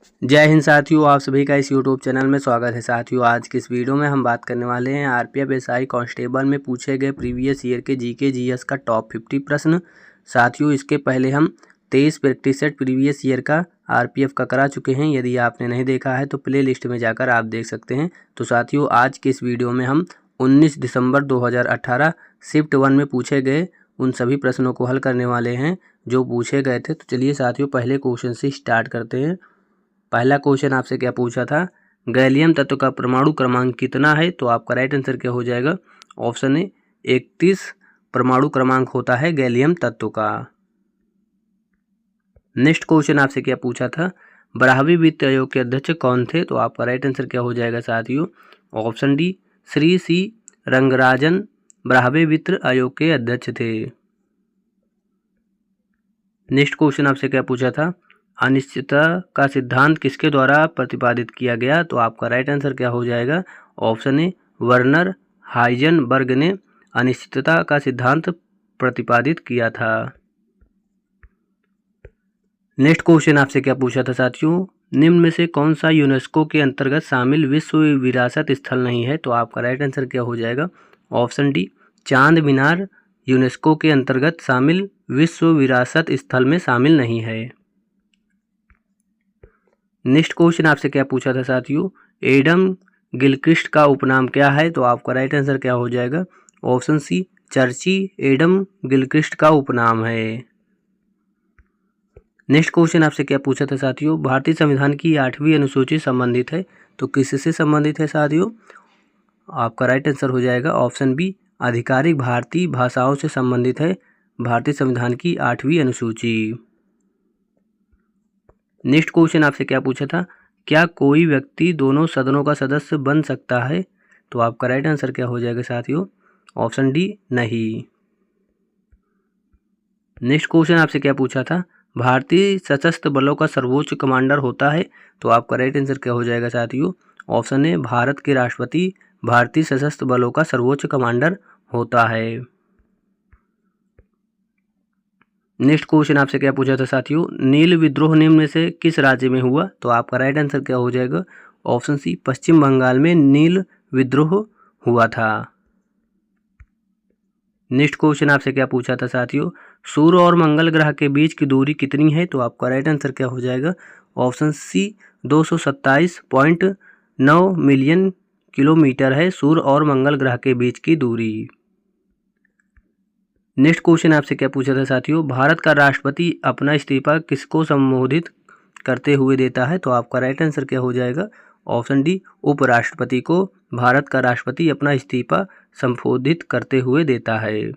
जय हिंद साथियों, आप सभी का इस यूट्यूब चैनल में स्वागत है। साथियों, आज की इस वीडियो में हम बात करने वाले हैं आरपीएफ एसआई कांस्टेबल में पूछे गए प्रीवियस ईयर के जीके जीएस का टॉप 50 प्रश्न। साथियों, इसके पहले हम 23 प्रैक्टिस सेट प्रीवियस ईयर का आरपीएफ का करा चुके हैं। यदि आपने नहीं देखा है तो प्ले लिस्ट में जाकर आप देख सकते हैं। तो साथियों, आज की इस वीडियो में हम 19 दिसंबर 2018 शिफ्ट 1 में पूछे गए उन सभी प्रश्नों को हल करने वाले हैं जो पूछे गए थे। तो चलिए साथियों, पहले क्वेश्चन से स्टार्ट करते हैं। पहला क्वेश्चन आपसे क्या पूछा था, गैलियम तत्व का परमाणु क्रमांक कितना है? तो आपका राइट आंसर क्या हो जाएगा? ऑप्शन ए 31 परमाणु क्रमांक होता है गैलियम तत्व का। नेक्स्ट क्वेश्चन आपसे क्या पूछा था, बराहवी वित्त आयोग के अध्यक्ष कौन थे? तो आपका राइट आंसर क्या हो जाएगा साथियों? ऑप्शन डी श्री सी रंगराजन बराहवी वित्त आयोग के अध्यक्ष थे। नेक्स्ट क्वेश्चन आपसे क्या पूछा था, अनिश्चितता का सिद्धांत किसके द्वारा प्रतिपादित किया गया? तो आपका राइट आंसर क्या हो जाएगा? ऑप्शन ए वर्नर हाइजेनबर्ग ने अनिश्चितता का सिद्धांत प्रतिपादित किया था। नेक्स्ट क्वेश्चन आपसे क्या पूछा था साथियों, निम्न में से कौन सा यूनेस्को के अंतर्गत शामिल विश्व विरासत स्थल नहीं है? तो आपका राइट आंसर क्या हो जाएगा? ऑप्शन डी चांद मीनार यूनेस्को के अंतर्गत शामिल विश्व विरासत स्थल में शामिल नहीं है। नेक्स्ट क्वेश्चन आपसे क्या पूछा था साथियों, एडम गिलक्रिस्ट का उपनाम क्या है? तो आपका राइट आंसर क्या हो जाएगा? ऑप्शन सी चर्ची एडम गिलक्रिस्ट का उपनाम है। नेक्स्ट क्वेश्चन आपसे क्या पूछा था साथियों, भारतीय संविधान की 8वीं अनुसूची संबंधित है तो किससे संबंधित है साथियों? आपका राइट आंसर हो जाएगा ऑप्शन बी आधिकारिक भारतीय भाषाओं से संबंधित है भारतीय संविधान की 8वीं अनुसूची। नेक्स्ट क्वेश्चन आपसे क्या पूछा था, क्या कोई व्यक्ति दोनों सदनों का सदस्य बन सकता है? तो आपका राइट आंसर क्या हो जाएगा साथियों? ऑप्शन डी नहीं। नेक्स्ट क्वेश्चन आपसे क्या पूछा था, भारतीय सशस्त्र बलों का सर्वोच्च कमांडर होता है? तो आपका राइट आंसर क्या हो जाएगा साथियों? ऑप्शन ए भारत के राष्ट्रपति भारतीय सशस्त्र बलों का सर्वोच्च कमांडर होता है। नेक्स्ट क्वेश्चन आपसे क्या पूछा था साथियों, नील विद्रोह निम्न में से किस राज्य में हुआ? तो आपका राइट आंसर क्या हो जाएगा? ऑप्शन सी पश्चिम बंगाल में नील विद्रोह हुआ था। नेक्स्ट क्वेश्चन आपसे क्या पूछा था साथियों, सूर्य और मंगल ग्रह के बीच की दूरी कितनी है? तो आपका राइट आंसर क्या हो जाएगा? ऑप्शन सी 227.9 मिलियन किलोमीटर है सूर्य और मंगल ग्रह के बीच की दूरी। नेक्स्ट क्वेश्चन आपसे क्या पूछा था साथियों, भारत का राष्ट्रपति अपना इस्तीफा किसको संबोधित करते हुए देता है? तो आपका राइट आंसर क्या हो जाएगा? ऑप्शन डी उपराष्ट्रपति को भारत का राष्ट्रपति अपना इस्तीफा संबोधित करते हुए देता है।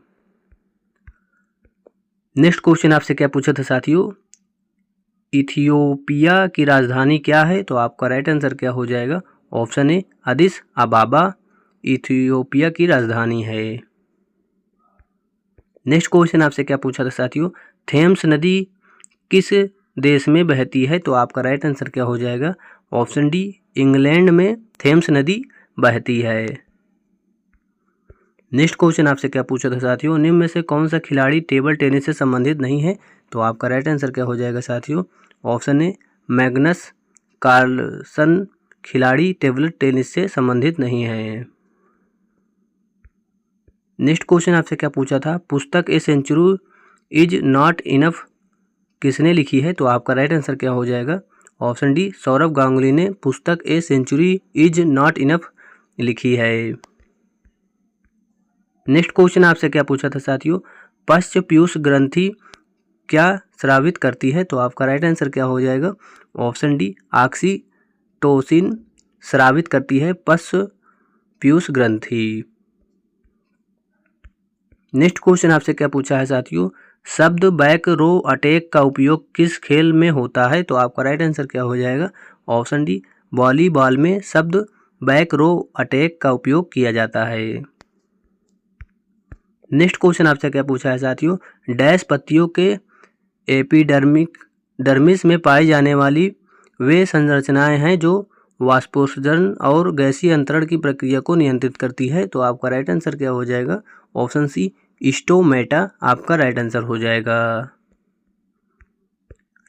नेक्स्ट क्वेश्चन आपसे क्या पूछा था साथियों, इथियोपिया की राजधानी क्या है? तो आपका राइट आंसर क्या हो जाएगा? ऑप्शन ए अदिस अबाबा इथियोपिया की राजधानी है। नेक्स्ट क्वेश्चन आपसे क्या पूछा था साथियों, थेम्स नदी किस देश में बहती है? तो आपका राइट आंसर क्या हो जाएगा? ऑप्शन डी इंग्लैंड में थेम्स नदी बहती है। नेक्स्ट क्वेश्चन आपसे क्या पूछा था साथियों, निम्न में से कौन सा खिलाड़ी टेबल टेनिस से संबंधित नहीं है? तो आपका राइट आंसर क्या हो जाएगा साथियों? ऑप्शन ए मैग्नस कार्लसन खिलाड़ी टेबल टेनिस से संबंधित नहीं है। नेक्स्ट क्वेश्चन आपसे क्या पूछा था, पुस्तक a century is not enough किसने लिखी है? तो आपका राइट आंसर क्या हो जाएगा? ऑप्शन डी सौरभ गांगुली ने पुस्तक a century is not enough लिखी है। नेक्स्ट क्वेश्चन आपसे क्या पूछा था साथियों, पश्च पीयूष ग्रंथि क्या स्रावित करती है? तो आपका राइट आंसर क्या हो जाएगा? ऑप्शन डी ऑक्सीटोसिन स्रावित करती है पश्च पीयूष ग्रंथि। नेक्स्ट क्वेश्चन आपसे क्या पूछा है साथियों, शब्द बैक रो अटैक का उपयोग किस खेल में होता है? तो आपका राइट आंसर क्या हो जाएगा? ऑप्शन डी वॉलीबॉल में शब्द बैक रो अटैक का उपयोग किया जाता है। नेक्स्ट क्वेश्चन आपसे क्या पूछा है साथियों, डैश पत्तियों के एपिडर्मिस में पाई जाने वाली वे संरचनाएं हैं जो वाष्पोत्सर्जन और गैसीय अंतरण की प्रक्रिया को नियंत्रित करती है? तो आपका राइट आंसर क्या हो जाएगा? ऑप्शन सी स्टोमेटा आपका राइट आंसर हो जाएगा।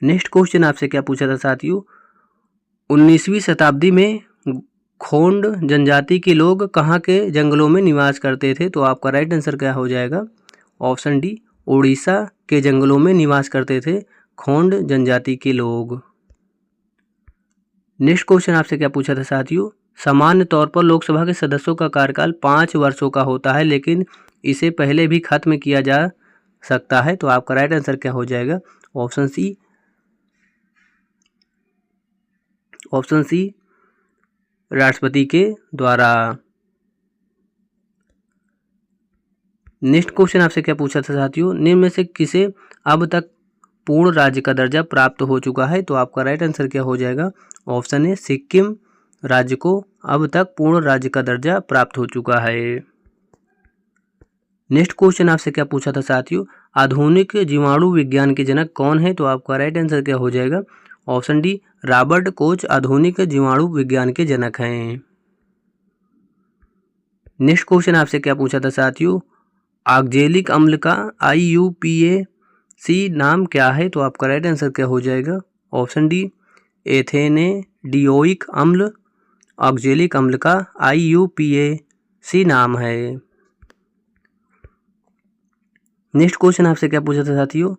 नेक्स्ट क्वेश्चन आपसे क्या पूछा था साथियों, 19वीं शताब्दी में खोंड जनजाति के लोग कहाँ के जंगलों में निवास करते थे? तो आपका राइट आंसर क्या हो जाएगा? ऑप्शन डी, उड़ीसा के जंगलों में निवास करते थे खोंड जनजाति के लोग। नेक्स्ट क्वेश्चन आपसे क्या पूछा था साथियों? सामान्य तौर पर लोकसभा के सदस्यों का कार्यकाल 5 वर्षों का होता है, लेकिन इसे पहले भी खत्म किया जा सकता है। तो आपका राइट आंसर क्या हो जाएगा? ऑप्शन सी, राष्ट्रपति के द्वारा। नेक्स्ट क्वेश्चन आपसे क्या पूछा था साथियों? निम्न में से किसे अब तक पूर्ण राज्य का दर्जा प्राप्त हो चुका है? तो आपका राइट आंसर क्या हो जाएगा? ऑप्शन ए, सिक्किम राज्य को अब तक पूर्ण राज्य का दर्जा प्राप्त हो चुका है। नेक्स्ट क्वेश्चन आपसे क्या पूछा था साथियों? आधुनिक जीवाणु विज्ञान के जनक कौन है? तो आपका राइट आंसर क्या हो जाएगा? ऑप्शन डी, रॉबर्ट कोच आधुनिक जीवाणु विज्ञान के जनक हैं। नेक्स्ट क्वेश्चन आपसे क्या पूछा था साथियों? ऑक्जेलिक अम्ल का IUPAC नाम क्या है? तो आपका राइट आंसर क्या हो जाएगा? ऑप्शन डी, एथेनेडियोइक अम्ल ऑक्जेलिक अम्ल का IUPAC नाम है। नेक्स्ट क्वेश्चन आपसे क्या पूछा था साथियों?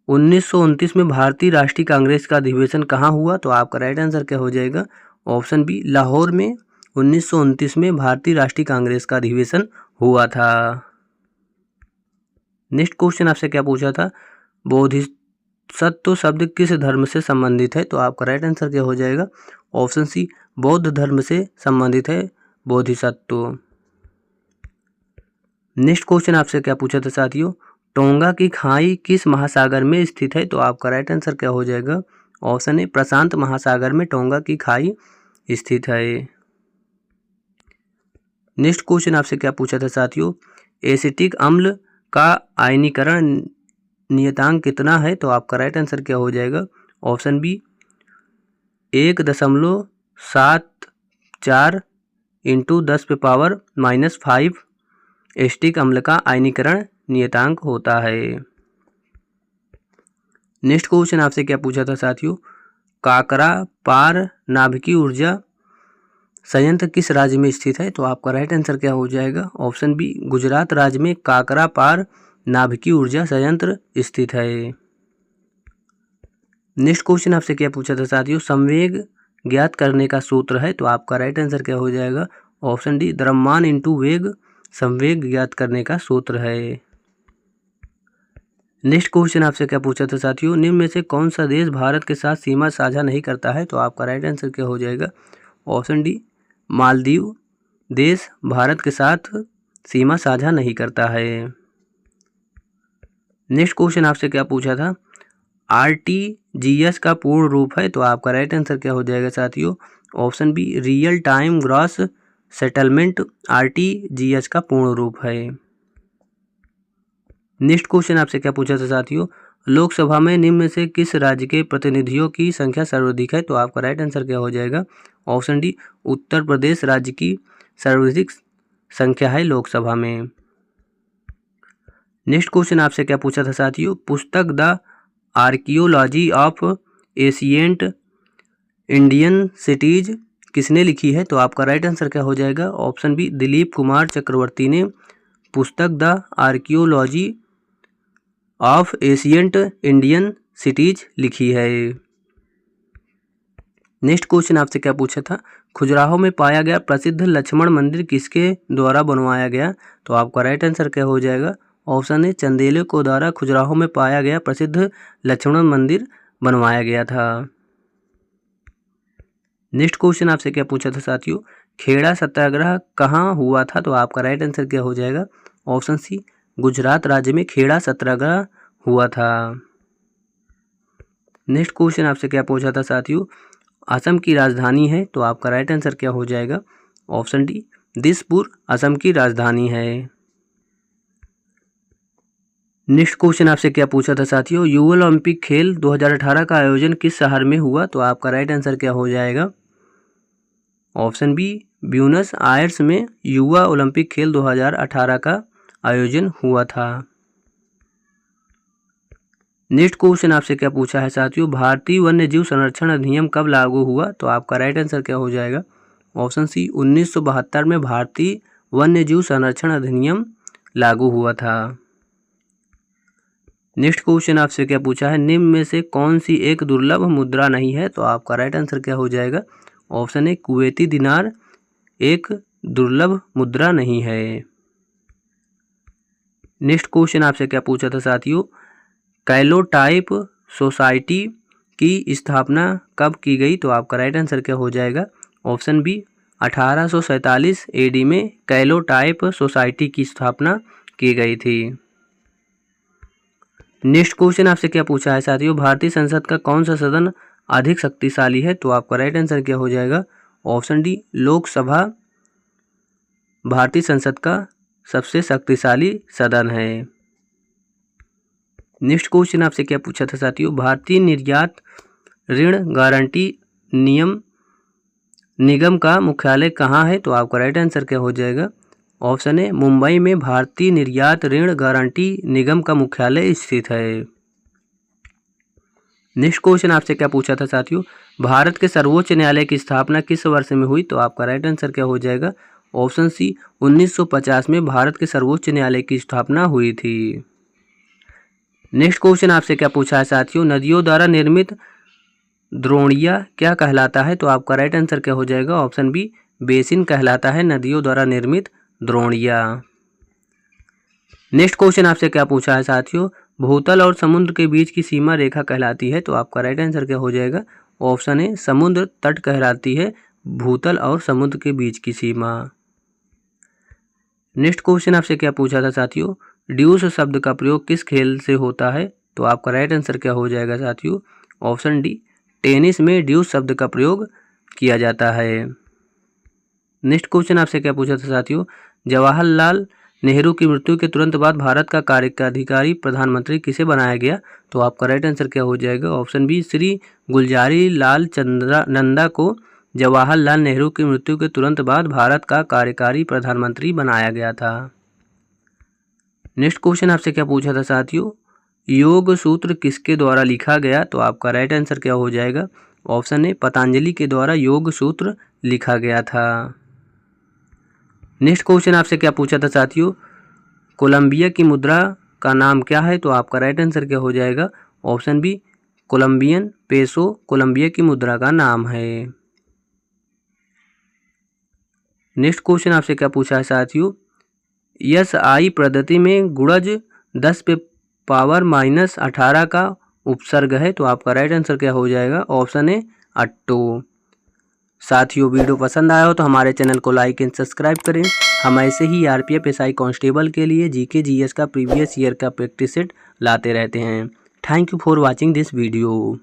1929 में भारतीय राष्ट्रीय कांग्रेस का अधिवेशन कहाँ हुआ? तो आपका राइट आंसर क्या हो जाएगा? ऑप्शन बी, लाहौर में 1929 में भारतीय राष्ट्रीय कांग्रेस का अधिवेशन हुआ था। नेक्स्ट क्वेश्चन आपसे क्या पूछा था? बोधिसत्व शब्द किस धर्म से संबंधित है? तो आपका राइट आंसर क्या हो जाएगा? ऑप्शन सी, बौद्ध धर्म से संबंधित है बोधिसत्व। नेक्स्ट क्वेश्चन आपसे क्या पूछा था साथियों? टोंगा की खाई किस महासागर में स्थित है? तो आपका राइट आंसर क्या हो जाएगा? ऑप्शन ए, प्रशांत महासागर में टोंगा की खाई स्थित है। नेक्स्ट क्वेश्चन आपसे क्या पूछा था साथियों? एसिटिक अम्ल का आयनीकरण नियतांक कितना है? तो आपका राइट आंसर क्या हो जाएगा? ऑप्शन बी, 1.74 × 10⁻⁻5 एसिटिक अम्ल का आयनीकरण नियतांक होता है। नेक्स्ट क्वेश्चन आपसे क्या पूछा था साथियों? काकरा पार नाभिकीय ऊर्जा संयंत्र किस राज्य में स्थित है? तो आपका राइट आंसर क्या हो जाएगा? ऑप्शन बी, गुजरात राज्य में काकरा पार नाभिकीय ऊर्जा संयंत्र स्थित है। नेक्स्ट क्वेश्चन आपसे क्या पूछा था साथियों? संवेग ज्ञात करने का सूत्र है। तो आपका राइट आंसर क्या हो जाएगा? ऑप्शन डी, द्रव्यमान इंटू वेग संवेग ज्ञात करने का सूत्र है। नेक्स्ट क्वेश्चन आपसे क्या पूछा था साथियों? निम्न में से कौन सा देश भारत के साथ सीमा साझा नहीं करता है? तो आपका राइट आंसर क्या हो जाएगा? ऑप्शन डी, मालदीव देश भारत के साथ सीमा साझा नहीं करता है। नेक्स्ट क्वेश्चन आपसे क्या पूछा था? RTGS का पूर्ण रूप है। तो आपका राइट आंसर क्या हो जाएगा साथियों? Option B, real time gross settlement RTGS का पूर्ण रूप है। नेक्स्ट क्वेश्चन आपसे क्या पूछा था साथियों? लोकसभा में निम्न में से किस राज्य के प्रतिनिधियों की संख्या सर्वाधिक है? तो आपका राइट आंसर क्या हो जाएगा? ऑप्शन डी, उत्तर प्रदेश राज्य की सर्वाधिक संख्या है लोकसभा में। नेक्स्ट क्वेश्चन आपसे क्या पूछा था साथियों? पुस्तक the archaeology of ancient Indian cities किसने लिखी है? तो आपका राइट आंसर क्या हो जाएगा? ऑप्शन बी, दिलीप कुमार चक्रवर्ती ने पुस्तक the archaeology of ancient Indian cities लिखी है। नेक्स्ट क्वेश्चन आपसे क्या पूछा था? खजुराहो में पाया गया प्रसिद्ध लक्ष्मण मंदिर किसके द्वारा बनवाया गया? तो आपका राइट आंसर क्या हो जाएगा? ऑप्शन ए, चंदेले को द्वारा खजुराहो में पाया गया प्रसिद्ध लक्ष्मण मंदिर बनवाया गया था। नेक्स्ट क्वेश्चन आपसे क्या पूछा था साथियों? खेड़ा सत्याग्रह कहाँ हुआ था? तो आपका राइट आंसर क्या हो जाएगा? ऑप्शन सी, गुजरात राज्य में खेड़ा सत्याग्रह हुआ था। नेक्स्ट क्वेश्चन आपसे क्या पूछा था साथियों? असम की राजधानी है। तो आपका राइट आंसर क्या हो जाएगा? ऑप्शन डी, दिसपुर असम की राजधानी है। नेक्स्ट क्वेश्चन आपसे क्या पूछा था साथियों? युवा ओलंपिक खेल 2018 का आयोजन किस शहर में हुआ? तो आपका राइट आंसर क्या हो जाएगा? ऑप्शन बी, ब्यूनस आयर्स में युवा ओलंपिक खेल 2018 का आयोजन हुआ था। नेक्स्ट क्वेश्चन आपसे क्या पूछा है साथियों, भारतीय वन्य जीव संरक्षण अधिनियम कब लागू हुआ? तो आपका राइट आंसर क्या हो जाएगा? ऑप्शन सी 1972 में भारतीय वन्य जीव संरक्षण अधिनियम लागू हुआ था। नेक्स्ट क्वेश्चन आपसे क्या पूछा है, निम्न में से कौन सी एक दुर्लभ मुद्रा नहीं है? तो आपका राइट आंसर क्या हो जाएगा? ऑप्शन ए कुवैती दिनार एक दुर्लभ मुद्रा नहीं है। नेक्स्ट क्वेश्चन आपसे क्या पूछा था साथियों, कैलोटाइप सोसाइटी की स्थापना कब की गई? तो आपका राइट आंसर क्या हो जाएगा? ऑप्शन बी 1847 AD में कैलोटाइप सोसाइटी की स्थापना की गई थी। नेक्स्ट क्वेश्चन आपसे क्या पूछा है साथियों, भारतीय संसद का कौन सा सदन अधिक शक्तिशाली है? तो आपका राइट आंसर क्या हो जाएगा? ऑप्शन डी लोकसभा भारतीय संसद का सबसे शक्तिशाली सदन है। नेक्स्ट क्वेश्चन आपसे क्या पूछा था साथियों, भारतीय निर्यात ऋण गारंटी निगम का मुख्यालय कहाँ है? तो आपका राइट आंसर क्या हो जाएगा? ऑप्शन ए मुंबई में भारतीय निर्यात ऋण गारंटी निगम का मुख्यालय स्थित है। नेक्स्ट क्वेश्चन आपसे क्या पूछा था साथियों, भारत के सर्वोच्च न्यायालय की स्थापना किस वर्ष में हुई? तो आपका राइट आंसर क्या हो जाएगा? ऑप्शन सी 1950 में भारत के सर्वोच्च न्यायालय की स्थापना हुई थी। नेक्स्ट क्वेश्चन आपसे क्या पूछा है साथियों, नदियों द्वारा निर्मित द्रोणिया क्या कहलाता है? तो आपका राइट आंसर क्या हो जाएगा? ऑप्शन बी बेसिन कहलाता है नदियों द्वारा निर्मित द्रोणिया। नेक्स्ट क्वेश्चन आपसे क्या पूछा है साथियों, भूतल और समुद्र के बीच की सीमा रेखा कहलाती है? तो आपका राइट आंसर क्या हो जाएगा? ऑप्शन ए समुद्र तट कहलाती है भूतल और समुद्र के बीच की सीमा। नेक्स्ट क्वेश्चन आपसे क्या पूछा था साथियों, ड्यूस शब्द का प्रयोग किस खेल से होता है? तो आपका राइट आंसर क्या हो जाएगा साथियों? ऑप्शन डी टेनिस में ड्यूस शब्द का प्रयोग किया जाता है। नेक्स्ट क्वेश्चन आपसे क्या पूछा था साथियों, जवाहरलाल नेहरू की मृत्यु के तुरंत बाद भारत का कार्यकारी प्रधानमंत्री किसे बनाया गया? तो आपका राइट आंसर क्या हो जाएगा? ऑप्शन बी श्री गुलजारी लाल नंदा को जवाहरलाल नेहरू की मृत्यु के तुरंत बाद भारत का कार्यकारी प्रधानमंत्री बनाया गया था। नेक्स्ट क्वेश्चन आपसे क्या पूछा था साथियों, योग सूत्र किसके द्वारा लिखा गया? तो आपका राइट आंसर क्या हो जाएगा? ऑप्शन ए पतंजलि के द्वारा योग सूत्र लिखा गया था। नेक्स्ट क्वेश्चन आपसे क्या पूछा था साथियों, कोलंबिया की मुद्रा का नाम क्या है? तो आपका राइट आंसर क्या हो जाएगा? Option B Colombian peso Colombia की मुद्रा का नाम है। नेक्स्ट क्वेश्चन आपसे क्या पूछा है साथियों, SI पद्धति में गुणज 10 पे पावर -18 का उपसर्ग है? तो आपका राइट आंसर क्या हो जाएगा? Option A 8। साथियों वीडियो पसंद आया हो तो हमारे चैनल को लाइक एंड सब्सक्राइब करें। हम ऐसे ही RPF SI कांस्टेबल के लिए GK GS का प्रीवियस ईयर का प्रैक्टिस सेट लाते रहते हैं। Thank you for watching this video.